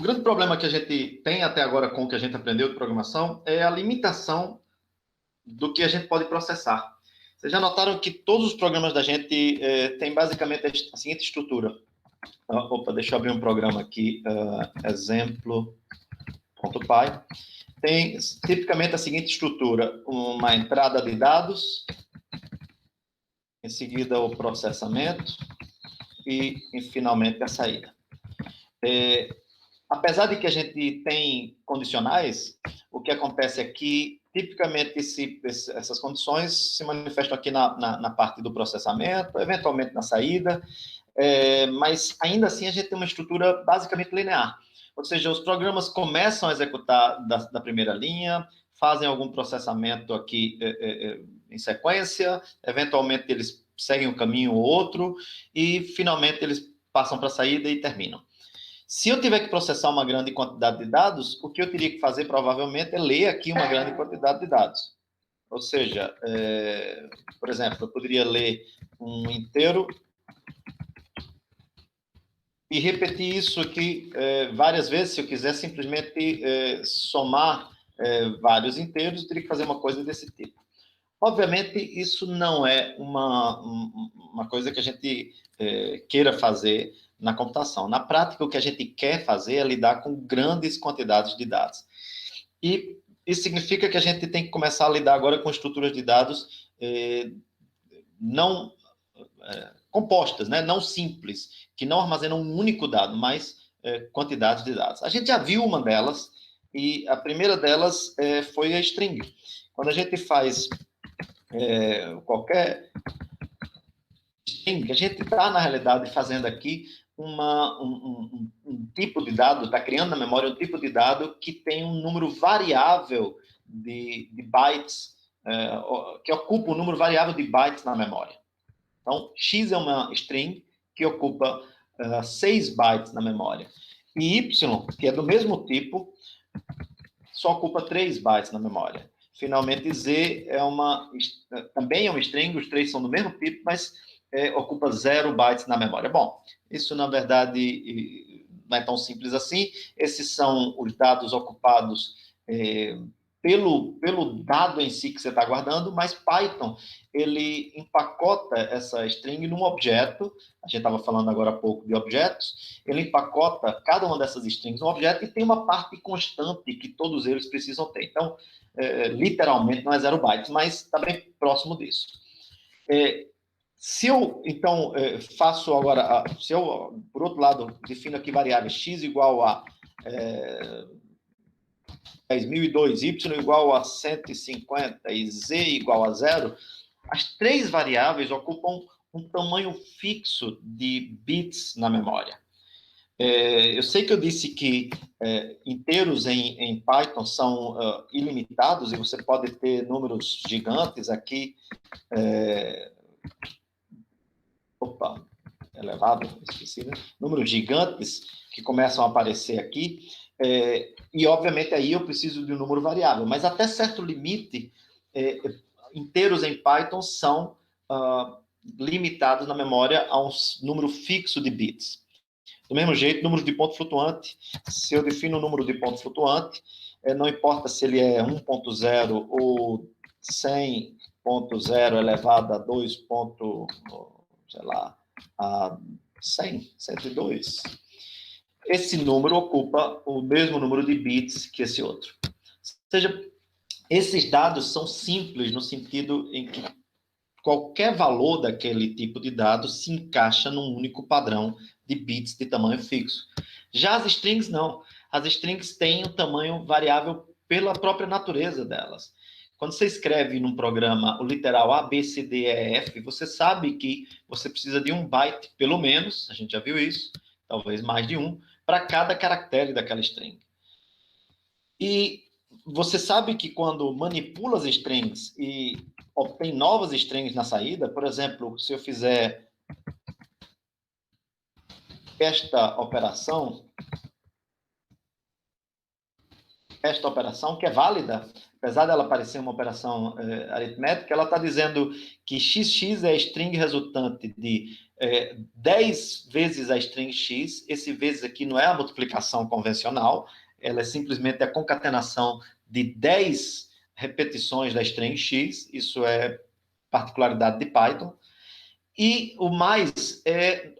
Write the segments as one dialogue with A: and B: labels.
A: grande problema que a gente tem até agora com o que a gente aprendeu de programação é a limitação do que a gente pode processar. Vocês já notaram que todos os programas da gente têm basicamente a seguinte estrutura. Opa, deixa eu abrir um programa aqui, exemplo.py. Tem tipicamente a seguinte estrutura: uma entrada de dados, em seguida o processamento e finalmente a saída. Apesar de que a gente tem condicionais, o que acontece é que, tipicamente, essas condições se manifestam aqui na parte do processamento, eventualmente na saída, mas ainda assim a gente tem uma estrutura basicamente linear. Ou seja, os programas começam a executar da primeira linha, fazem algum processamento aqui em sequência, eventualmente eles seguem um caminho ou outro, e finalmente eles passam para a saída e terminam. Se eu tiver que processar uma grande quantidade de dados, o que eu teria que fazer, provavelmente, é ler aqui uma grande quantidade de dados. Ou seja, por exemplo, eu poderia ler um inteiro e repetir isso aqui várias vezes. Se eu quiser simplesmente somar vários inteiros, eu teria que fazer uma coisa desse tipo. Obviamente, isso não é uma coisa que a gente queira fazer na computação. Na prática, o que a gente quer fazer é lidar com grandes quantidades de dados. E isso significa que a gente tem que começar a lidar agora com estruturas de dados não compostas, né? Não simples, que não armazenam um único dado, mas quantidades de dados. A gente já viu uma delas, e a primeira delas foi a string. Quando a gente faz qualquer string, a gente está, na realidade, fazendo aqui um tipo de dado, está criando na memória um tipo de dado que tem um número variável de bytes, que ocupa um número variável de bytes na memória. Então, x é uma string que ocupa 6 bytes na memória. E y, que é do mesmo tipo, só ocupa 3 bytes na memória. Finalmente, z também é uma string, os três são do mesmo tipo, mas ocupa 0 bytes na memória. Bom, isso, na verdade, não é tão simples assim. Esses são os dados ocupados pelo dado em si que você está guardando, mas Python, ele empacota essa string num objeto. A gente estava falando agora há pouco de objetos. Ele empacota cada uma dessas strings num objeto e tem uma parte constante que todos eles precisam ter. Então, literalmente, não é 0 bytes, mas está bem próximo disso. Se eu, então, faço agora, se eu, por outro lado, defino aqui variável x igual a 10.002, y igual a 150 e z igual a 0, as três variáveis ocupam um tamanho fixo de bits na memória. Eu sei que eu disse que inteiros em Python são ilimitados e você pode ter números gigantes aqui. Elevado, esqueci, né? Números gigantes que começam a aparecer aqui. E, obviamente, aí eu preciso de um número variável. Mas, até certo limite, inteiros em Python são limitados na memória a um número fixo de bits. Do mesmo jeito, número de ponto flutuante, se eu defino um número de ponto flutuante, não importa se ele é 1.0 ou 100.0 elevado a 2. Sei lá, a 100, 102. Esse número ocupa o mesmo número de bits que esse outro. Ou seja, esses dados são simples no sentido em que qualquer valor daquele tipo de dado se encaixa num único padrão de bits de tamanho fixo. Já as strings, não. As strings têm um tamanho variável pela própria natureza delas. Quando você escreve num programa o literal A, B, C, D, E, F, você sabe que você precisa de 1 byte, pelo menos, a gente já viu isso, talvez mais de um, para cada caractere daquela string. E você sabe que quando manipula as strings e obtém novas strings na saída, por exemplo, se eu fizer esta operação, esta operação, que é válida, apesar dela parecer uma operação aritmética, ela está dizendo que XX é a string resultante de 10 vezes a string x. Esse vezes aqui não é a multiplicação convencional, ela é simplesmente a concatenação de 10 repetições da string x. Isso é particularidade de Python. E o mais,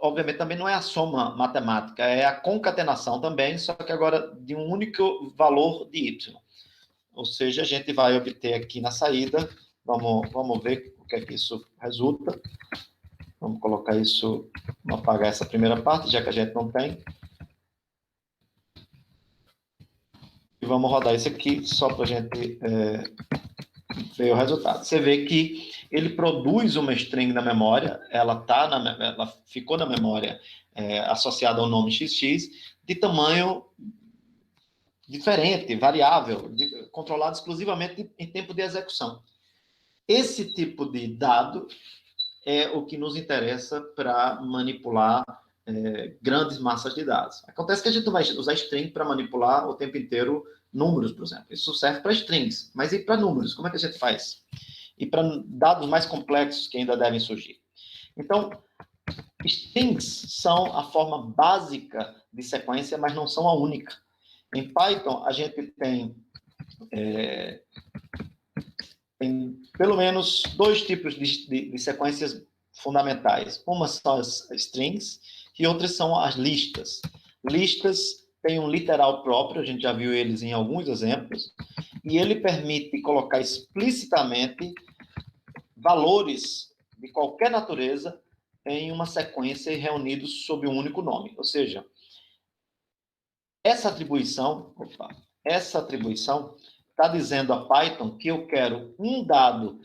A: obviamente, também não é a soma matemática, é a concatenação também, só que agora de um único valor de y. Ou seja, a gente vai obter aqui na saída, vamos ver o que é que isso resulta. Vamos colocar isso, vamos apagar essa primeira parte, já que a gente não tem. E vamos rodar isso aqui, só para a gente ver o resultado. Você vê que ele produz uma string na memória, ela ficou na memória associada ao nome XX, de tamanho diferente, variável, controlado exclusivamente em tempo de execução. Esse tipo de dado é o que nos interessa para manipular grandes massas de dados. Acontece que a gente vai usar string para manipular o tempo inteiro números, por exemplo. Isso serve para strings, mas e para números? Como é que a gente faz? E para dados mais complexos que ainda devem surgir. Então, strings são a forma básica de sequência, mas não são a única. Em Python, a gente tem pelo menos dois tipos de sequências fundamentais. Uma são as strings e outras são as listas. Listas têm um literal próprio, a gente já viu eles em alguns exemplos, e ele permite colocar explicitamente valores de qualquer natureza em uma sequência e reunidos sob um único nome. Ou seja, essa atribuição está dizendo a Python que eu quero um dado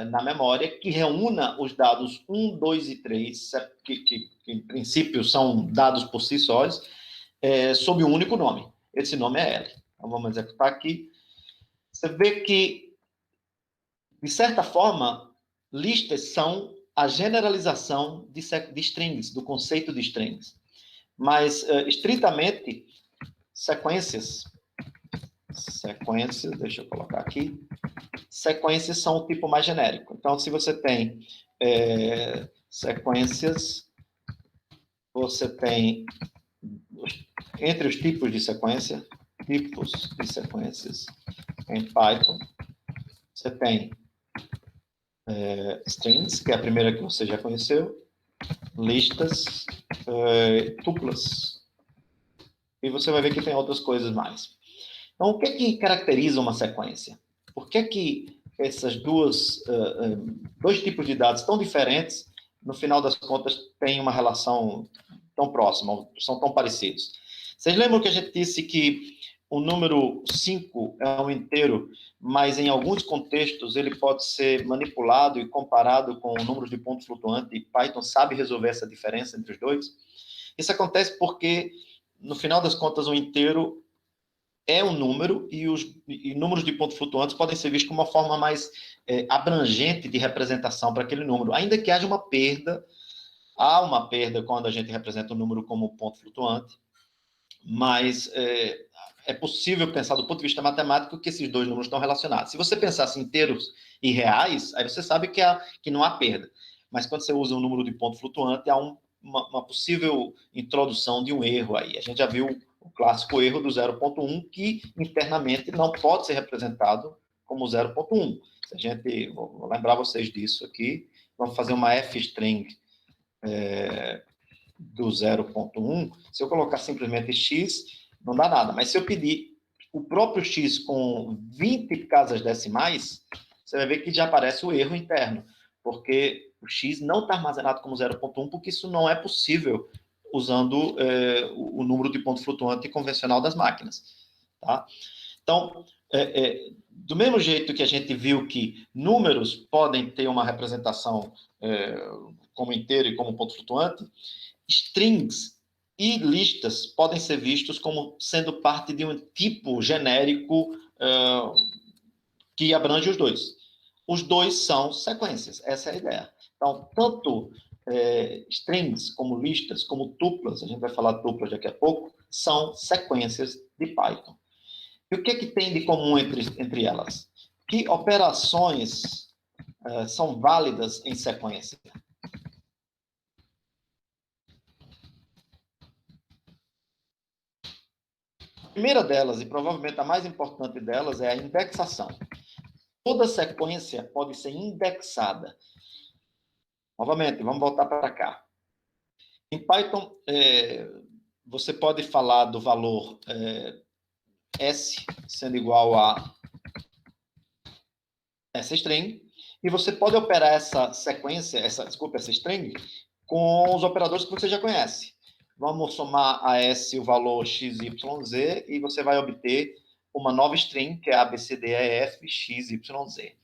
A: na memória que reúna os dados 1, 2 e 3, que em princípio são dados por si sós, sob um único nome. Esse nome é L. Então, vamos executar aqui. Você vê que, de certa forma, listas são a generalização de strings, do conceito de strings. Mas, estritamente, sequências, deixa eu colocar aqui, sequências são o tipo mais genérico. Então, se você tem sequências, você tem, entre os tipos de sequências em Python, você tem strings, que é a primeira que você já conheceu, listas, tuplas, e você vai ver que tem outras coisas mais. Então, o que é que caracteriza uma sequência? Por que é que essas dois tipos de dados tão diferentes, no final das contas, têm uma relação tão próxima, são tão parecidos? Vocês lembram que a gente disse que o número 5 é um inteiro, mas em alguns contextos ele pode ser manipulado e comparado com o número de ponto flutuante, e Python sabe resolver essa diferença entre os dois? Isso acontece porque, no final das contas, o inteiro é um número e números de pontos flutuantes podem ser vistos como uma forma mais abrangente de representação para aquele número, ainda que haja uma perda. Há uma perda quando a gente representa um número como ponto flutuante, mas é possível pensar do ponto de vista matemático que esses dois números estão relacionados. Se você pensasse em inteiros e reais, aí você sabe que não há perda. Mas quando você usa um número de ponto flutuante, há uma possível introdução de um erro aí. A gente já viu o clássico erro do 0.1, que internamente não pode ser representado como 0.1. Se a gente, vou lembrar vocês disso aqui, vamos fazer uma f-string do 0.1, se eu colocar simplesmente x, não dá nada. Mas se eu pedir o próprio x com 20 casas decimais, você vai ver que já aparece o erro interno, porque o x não está armazenado como 0.1, porque isso não é possível usando o número de ponto flutuante convencional das máquinas. Tá? Então, do mesmo jeito que a gente viu que números podem ter uma representação como inteiro e como ponto flutuante, strings e listas podem ser vistos como sendo parte de um tipo genérico que abrange os dois. Os dois são sequências, essa é a ideia. Então, tanto strings como listas, como tuplas, a gente vai falar tuplas daqui a pouco, são sequências de Python. E o que que tem de comum entre elas? Que operações são válidas em sequência? A primeira delas, e provavelmente a mais importante delas, é a indexação. Toda sequência pode ser indexada. Novamente, vamos voltar para cá. Em Python, você pode falar do valor S sendo igual a essa string, e você pode operar essa sequência, essa string, com os operadores que você já conhece. Vamos somar a S o valor x, y, z, e você vai obter uma nova string, que é ABCDEF, x, y, z.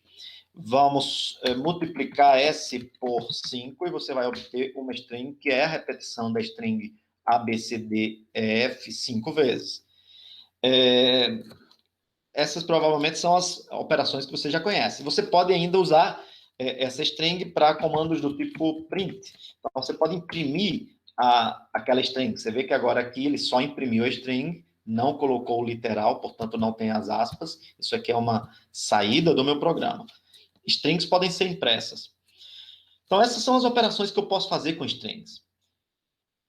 A: Vamos multiplicar S por 5 e você vai obter uma string que é a repetição da string ABCDEF 5 vezes. Essas provavelmente são as operações que você já conhece. Você pode ainda usar essa string para comandos do tipo print. Então, você pode imprimir aquela string. Você vê que agora aqui ele só imprimiu a string, não colocou o literal, portanto não tem as aspas. Isso aqui é uma saída do meu programa. Strings podem ser impressas. Então, essas são as operações que eu posso fazer com strings.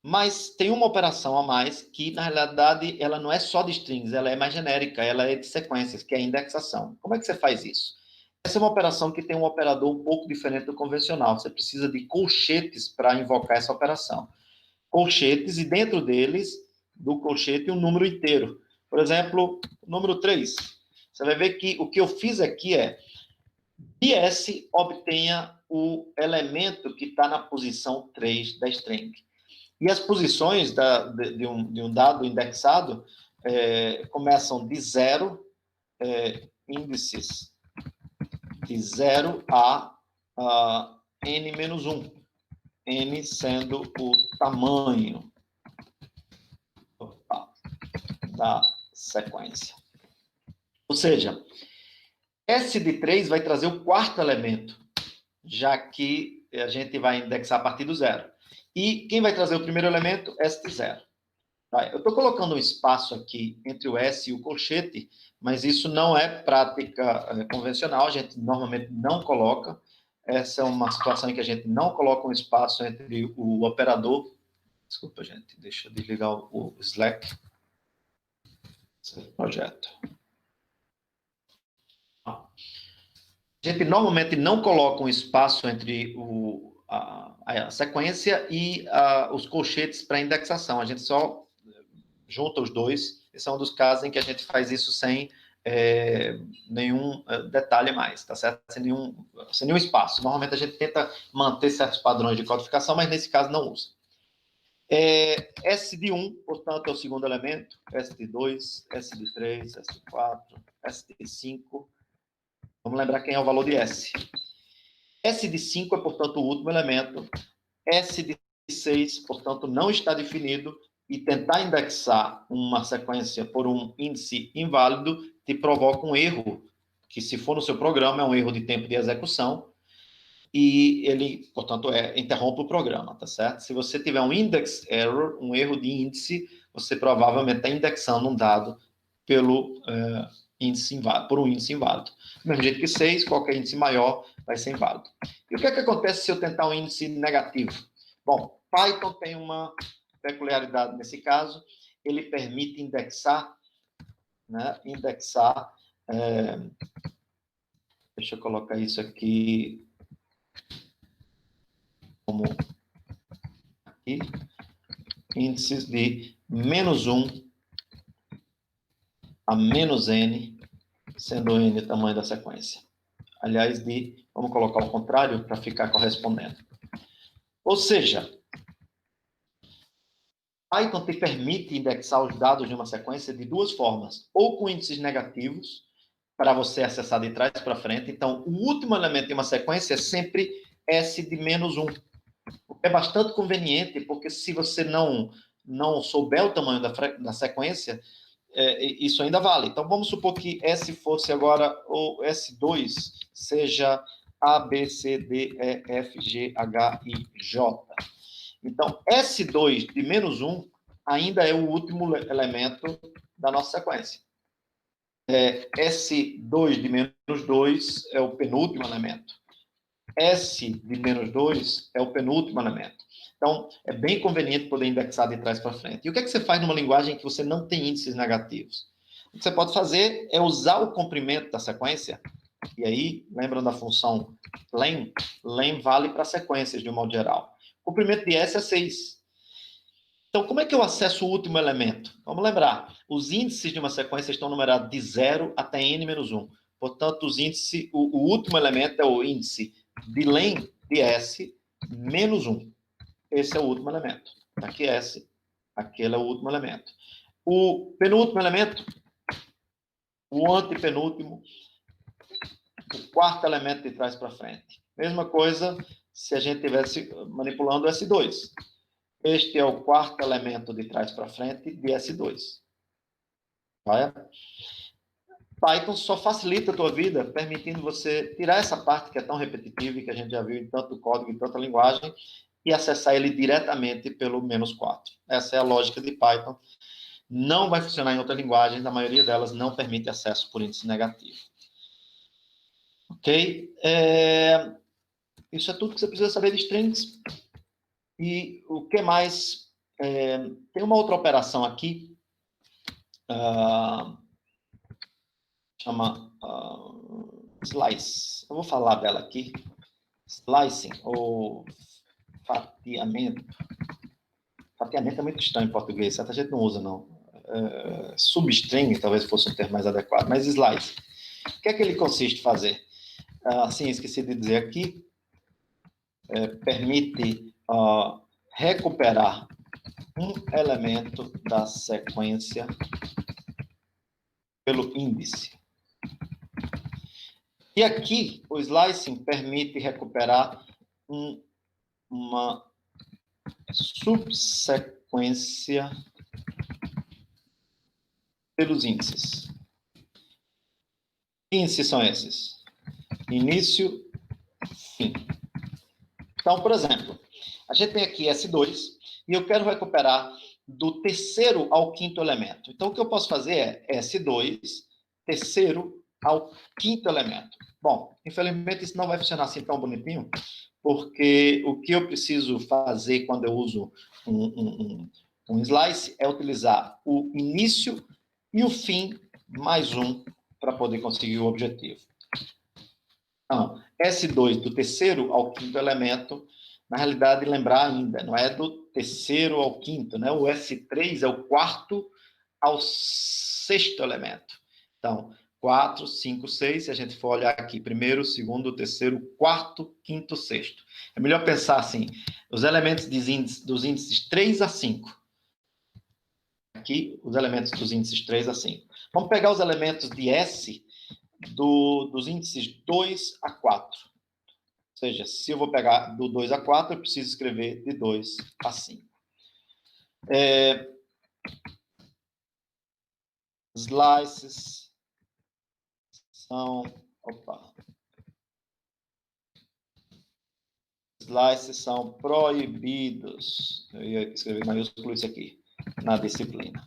A: Mas tem uma operação a mais que, na realidade, ela não é só de strings, ela é mais genérica, ela é de sequências, que é a indexação. Como é que você faz isso? Essa é uma operação que tem um operador um pouco diferente do convencional. Você precisa de colchetes para invocar essa operação. Colchetes, e dentro deles, do colchete, um número inteiro. Por exemplo, o número 3. Você vai ver que o que eu fiz aqui é de S obtenha o elemento que está na posição 3 da string. E as posições de um dado indexado começam de 0, índices de 0 a n-1. N sendo o tamanho da sequência. Ou seja, S de 3 vai trazer o quarto elemento, já que a gente vai indexar a partir do 0. E quem vai trazer o primeiro elemento? S de 0. Tá, eu estou colocando um espaço aqui entre o S e o colchete, mas isso não é prática convencional, a gente normalmente não coloca. Essa é uma situação em que a gente não coloca um espaço entre o operador. Desculpa, gente, deixa eu desligar o Slack. Esse projeto. A gente normalmente não coloca um espaço entre a sequência e os colchetes para indexação. A gente só junta os dois. Esse é um dos casos em que a gente faz isso sem nenhum detalhe mais, tá certo? Sem nenhum espaço. Normalmente a gente tenta manter certos padrões de codificação, mas nesse caso não usa. S de 1, portanto, é o segundo elemento. S de 2, S de 3, S de 4, S de 5. Vamos lembrar quem é o valor de S. S de 5 é, portanto, o último elemento. S de 6, portanto, não está definido. E tentar indexar uma sequência por um índice inválido te provoca um erro, que se for no seu programa, é um erro de tempo de execução, e ele, portanto, interrompe o programa, tá certo? Se você tiver um index error, um erro de índice, você provavelmente está indexando um dado pelo índice inválido, por um índice inválido. Do mesmo jeito que 6, qualquer índice maior vai ser inválido. E o que é que acontece se eu tentar um índice negativo? Bom, Python tem uma peculiaridade nesse caso, ele permite indexar, deixa eu colocar isso aqui como aqui, índices de -1 a -n, sendo n o tamanho da sequência. Aliás, vamos colocar o contrário para ficar correspondendo. Ou seja, Python te permite indexar os dados de uma sequência de duas formas, ou com índices negativos, para você acessar de trás para frente. Então, o último elemento de uma sequência é sempre S de -1. É bastante conveniente, porque se você não souber o tamanho da sequência, isso ainda vale. Então, vamos supor que S fosse agora o S2, seja A, B, C, D, E, F, G, H, I, J. Então, S2 de -1 ainda é o último elemento da nossa sequência. S2 de menos 2 é o penúltimo elemento. S de menos 2 é o penúltimo elemento. Então, é bem conveniente poder indexar de trás para frente. E o que é que você faz numa linguagem que você não tem índices negativos? O que você pode fazer é usar o comprimento da sequência. E aí, lembram da função len? Len vale para sequências, de um modo geral. O comprimento de S é 6. Então, como é que eu acesso o último elemento? Vamos lembrar, os índices de uma sequência estão numerados de 0 até n-1. Portanto, o último elemento é o índice de len de S menos 1. Esse é o último elemento. Aqui S, aquele é o último elemento. O penúltimo elemento, o antepenúltimo, o quarto elemento de trás para frente. Mesma coisa se a gente estivesse manipulando o S2. Este é o quarto elemento de trás para frente de S2. Vai? Python só facilita a tua vida, permitindo você tirar essa parte que é tão repetitiva e que a gente já viu em tanto código, em tanta linguagem, e acessar ele diretamente pelo -4. Essa é a lógica de Python. Não vai funcionar em outra linguagem, a maioria delas não permite acesso por índice negativo. Ok? Isso é tudo que você precisa saber de strings. E o que mais? Tem uma outra operação aqui, chama slice. Eu vou falar dela aqui. Slicing, ou fatiamento. Fatiamento é muito estranho em português, certa gente não usa, não. Substring, talvez fosse um termo mais adequado, mas slice. O que é que ele consiste em fazer? Sim, esqueci de dizer aqui. Permite recuperar um elemento da sequência pelo índice. E aqui, o slicing permite recuperar uma subsequência pelos índices. Que índices são esses? Início, fim. Então, por exemplo, a gente tem aqui S2 e eu quero recuperar do terceiro ao quinto elemento. Então, o que eu posso fazer é S2, terceiro ao quinto elemento. Bom, infelizmente isso não vai funcionar assim tão bonitinho, porque o que eu preciso fazer quando eu uso um slice é utilizar o início e o fim mais um para poder conseguir o objetivo. Então, S2 do terceiro ao quinto elemento, na realidade, lembrar ainda, não é do terceiro ao quinto, né? O S3 é o quarto ao sexto elemento. Então, 4, 5, 6, se a gente for olhar aqui, primeiro, segundo, terceiro, quarto, quinto, sexto. É melhor pensar assim, os elementos dos índices 3 a 5. Aqui, os elementos dos índices 3 a 5. Vamos pegar os elementos de S dos índices 2 a 4. Ou seja, se eu vou pegar do 2 a 4, eu preciso escrever de 2 a 5. Slices são... Slices são proibidos. Eu ia escrever maiúsculo isso aqui, na disciplina.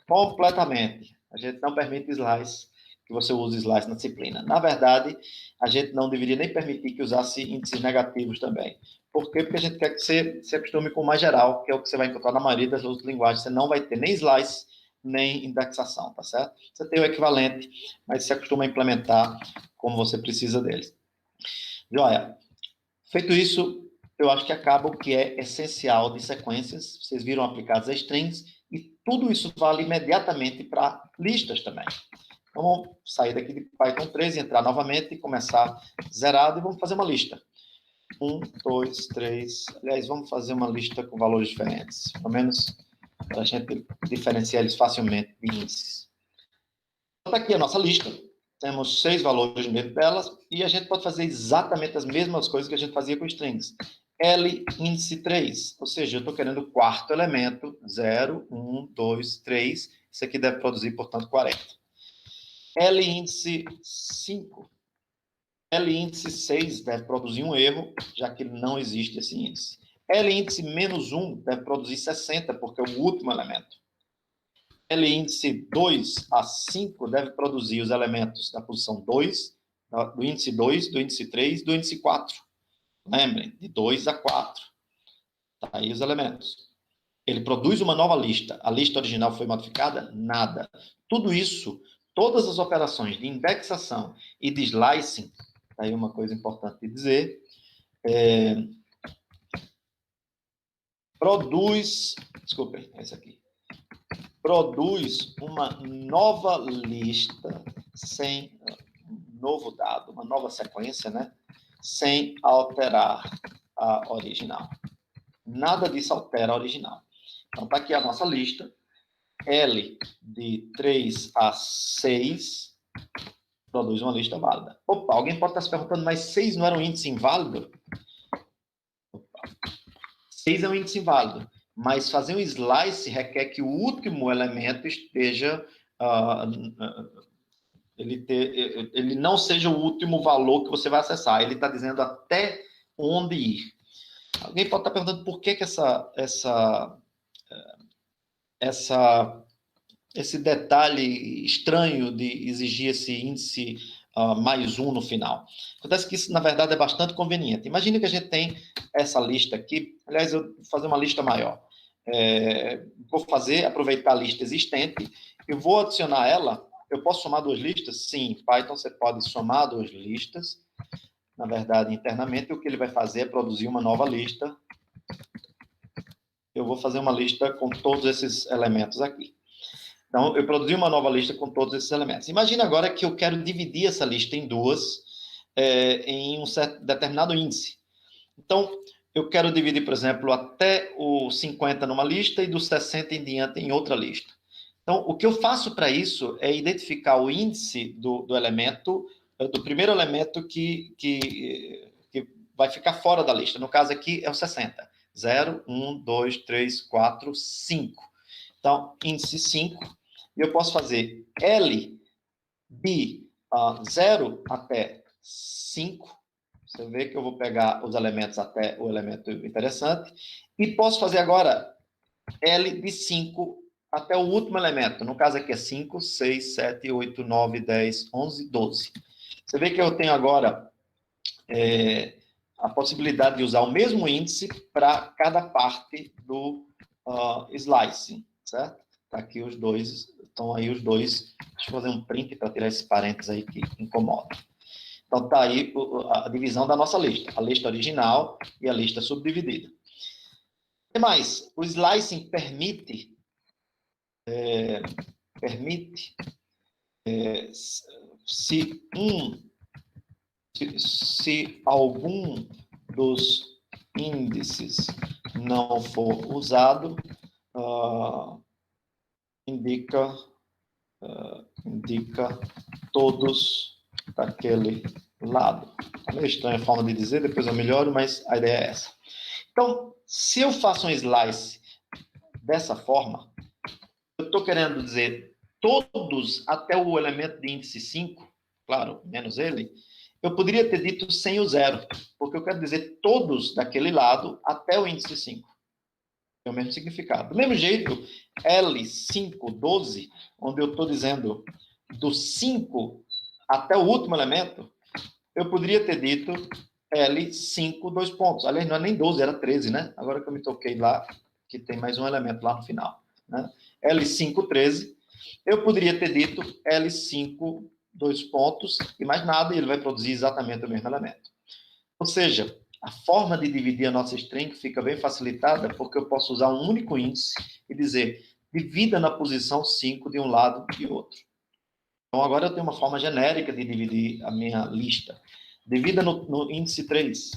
A: Completamente. A gente não permite slice, que você use slice na disciplina. Na verdade, a gente não deveria nem permitir que usasse índices negativos também. Por quê? Porque a gente quer que você se acostume com o mais geral, que é o que você vai encontrar na maioria das outras linguagens. Você não vai ter nem slice, nem indexação, tá certo? Você tem o equivalente, mas se acostuma a implementar como você precisa deles. Joia. Feito isso, eu acho que acaba o que é essencial de sequências. Vocês viram aplicados a strings, e tudo isso vale imediatamente para listas também. Então, vamos sair daqui de Python 3, entrar novamente e começar zerado, e vamos fazer uma lista. 1, 2, 3... Aliás, vamos fazer uma lista com valores diferentes, pelo menos para a gente diferenciar eles facilmente de índices. Então, está aqui a nossa lista. Temos 6 valores dentro delas, e a gente pode fazer exatamente as mesmas coisas que a gente fazia com strings. L índice 3, ou seja, eu estou querendo o quarto elemento, 0, 1, 2, 3. Isso aqui deve produzir, portanto, 40. L índice 5. L índice 6 deve produzir um erro, já que não existe esse índice. L índice -1 deve produzir 60, porque é o último elemento. L índice 2 a 5 deve produzir os elementos da posição 2, do índice 2, do índice 3, do índice 4. Lembrem, de 2 a 4. Tá aí os elementos. Ele produz uma nova lista. A lista original foi modificada? Nada. Tudo isso, todas as operações de indexação e de slicing, tá aí uma coisa importante de dizer, desculpem, é esse aqui, produz uma nova lista sem novo dado, uma nova sequência, né? Sem alterar a original. Nada disso altera a original. Então, está aqui a nossa lista. L de 3 a 6 produz uma lista válida. Opa, alguém pode estar se perguntando, mas 6 não era um índice inválido? Opa. 6 é um índice inválido, mas fazer um slice requer que o último elemento esteja... ele não seja o último valor que você vai acessar. Ele está dizendo até onde ir. Alguém pode estar perguntando por que esse detalhe estranho de exigir esse índice mais 1 no final. Acontece que isso, na verdade, é bastante conveniente. Imagine que a gente tem essa lista aqui. Aliás, eu vou fazer uma lista maior. Vou aproveitar a lista existente e vou adicionar ela. Eu posso somar duas listas? Sim, em Python você pode somar duas listas. Na verdade, internamente, o que ele vai fazer é produzir uma nova lista. Eu vou fazer uma lista com todos esses elementos aqui. Então, eu produzi uma nova lista com todos esses elementos. Imagina agora que eu quero dividir essa lista em duas, em um certo, determinado índice. Então, eu quero dividir, por exemplo, até o 50 numa lista e do 60 em diante em outra lista. Então, o que eu faço para isso é identificar o índice do elemento, do primeiro elemento que vai ficar fora da lista. No caso aqui é o 60. 0, 1, 2, 3, 4, 5. Então, índice 5. E eu posso fazer L de 0 até 5. Você vê que eu vou pegar os elementos até o elemento interessante. E posso fazer agora L de 5 até o último elemento. No caso aqui é 5, 6, 7, 8, 9, 10, 11, 12. Você vê que eu tenho agora a possibilidade de usar o mesmo índice para cada parte do slicing, certo? Tá aqui os dois, estão aí os dois. Deixa eu fazer um print para tirar esse parênteses aí que incomoda. Então, tá aí a divisão da nossa lista. A lista original e a lista subdividida. E mais, o slicing permite se algum dos índices não for usado, indica todos daquele lado. É meio estranha a forma de dizer, depois eu melhoro, mas a ideia é essa. Então, se eu faço um slice dessa forma, eu estou querendo dizer todos até o elemento de índice 5, claro, menos ele, eu poderia ter dito sem o 0, porque eu quero dizer todos daquele lado até o índice 5. Tem o mesmo significado. Do mesmo jeito, L5, 12, onde eu estou dizendo do 5 até o último elemento, eu poderia ter dito L5, 2 pontos. Aliás, não é nem 12, era 13, né? Agora que eu me toquei lá, que tem mais um elemento lá no final. Né? L5, 13. Eu poderia ter dito L5, 2 pontos, e mais nada, e ele vai produzir exatamente o mesmo elemento. Ou seja, a forma de dividir a nossa string fica bem facilitada, porque eu posso usar um único índice e dizer, divida na posição 5 de um lado e outro. Então, agora eu tenho uma forma genérica de dividir a minha lista. Divida no índice 3.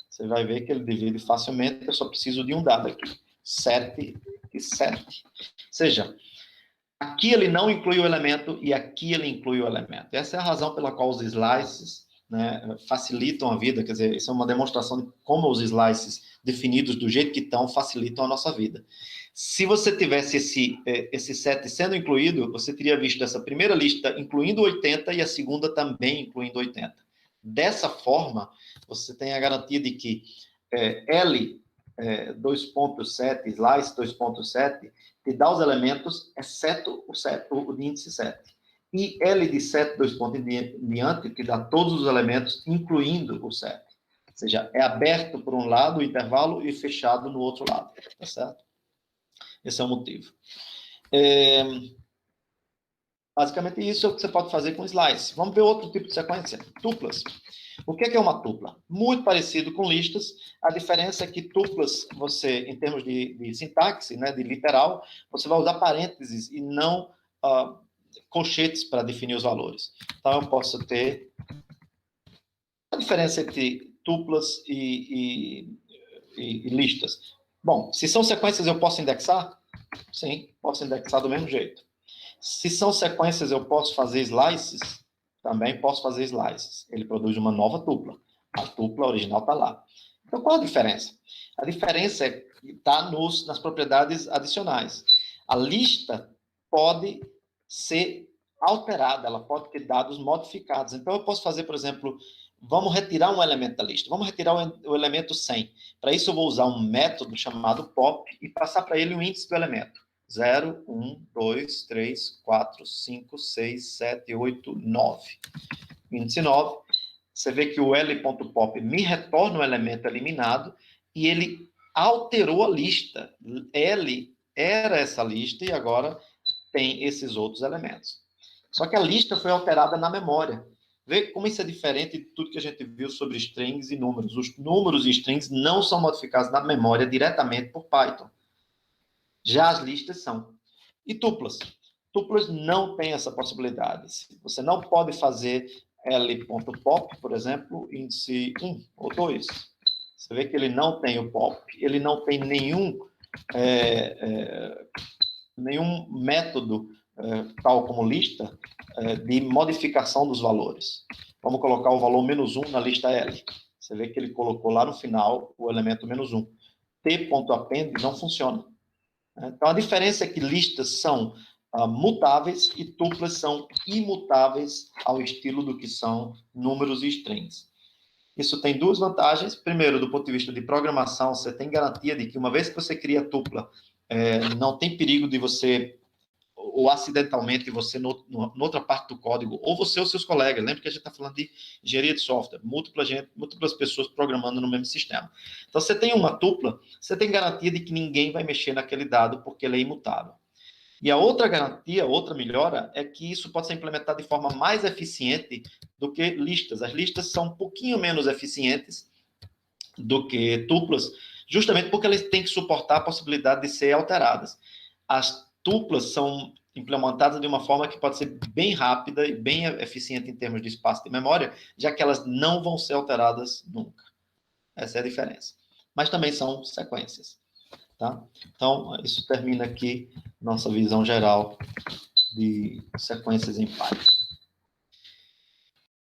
A: Você vai ver que ele divide facilmente, eu só preciso de um dado aqui. 7 e 7. Ou seja, aqui ele não inclui o elemento e aqui ele inclui o elemento. Essa é a razão pela qual os slices, né, facilitam a vida. Quer dizer, isso é uma demonstração de como os slices definidos do jeito que estão facilitam a nossa vida. Se você tivesse esse 7 sendo incluído, você teria visto essa primeira lista incluindo 80 e a segunda também incluindo 80. Dessa forma, você tem a garantia de que L 2.7, slice 2.7, te dá os elementos, exceto o de índice 7. E L de 7, 2 pontos em diante, te dá todos os elementos, incluindo o 7. Ou seja, é aberto por um lado o intervalo e fechado no outro lado. Tá certo? Esse é o motivo. Basicamente, isso é o que você pode fazer com slice. Vamos ver outro tipo de sequência. Tuplas. O que é uma tupla? Muito parecido com listas. A diferença é que tuplas, você, em termos de sintaxe, né, de literal, você vai usar parênteses e não colchetes para definir os valores. Então, eu posso ter a diferença entre tuplas e listas. Bom, se são sequências, eu posso indexar? Sim, posso indexar do mesmo jeito. Se são sequências, eu posso fazer slices? Também posso fazer slices. Ele produz uma nova tupla. A tupla original está lá. Então, qual a diferença? A diferença está nas propriedades adicionais. A lista pode ser alterada, ela pode ter dados modificados. Então, eu posso fazer, por exemplo, vamos retirar um elemento da lista. Vamos retirar o elemento 100. Para isso, eu vou usar um método chamado pop e passar para ele o índice do elemento. 0, 1, 2, 3, 4, 5, 6, 7, 8, 9. Índice 9. Você vê que o L.pop me retorna o elemento eliminado e ele alterou a lista. L era essa lista e agora tem esses outros elementos. Só que a lista foi alterada na memória. Vê como isso é diferente de tudo que a gente viu sobre strings e números. Os números e strings não são modificados na memória diretamente por Python. Já as listas são. E tuplas? Tuplas não têm essa possibilidade. Você não pode fazer L.pop, por exemplo, índice 1 ou 2. Você vê que ele não tem o pop, ele não tem nenhum método, tal como lista, de modificação dos valores. Vamos colocar o valor -1 na lista L. Você vê que ele colocou lá no final o elemento -1. T.append não funciona. Então, a diferença é que listas são mutáveis e tuplas são imutáveis ao estilo do que são números e strings. Isso tem duas vantagens. Primeiro, do ponto de vista de programação, você tem garantia de que uma vez que você cria tupla, não tem perigo de você, ou acidentalmente, você, noutra parte do código, ou você ou seus colegas, lembra que a gente está falando de engenharia de software, múltiplas pessoas programando no mesmo sistema. Então, você tem uma tupla, você tem garantia de que ninguém vai mexer naquele dado, porque ele é imutável. E a outra garantia, outra melhora, é que isso pode ser implementado de forma mais eficiente do que listas. As listas são um pouquinho menos eficientes do que tuplas, justamente porque elas têm que suportar a possibilidade de ser alteradas. As tuplas são implementadas de uma forma que pode ser bem rápida e bem eficiente em termos de espaço de memória, já que elas não vão ser alteradas nunca. Essa é a diferença. Mas também são sequências. Tá? Então, isso termina aqui nossa visão geral de sequências em Python.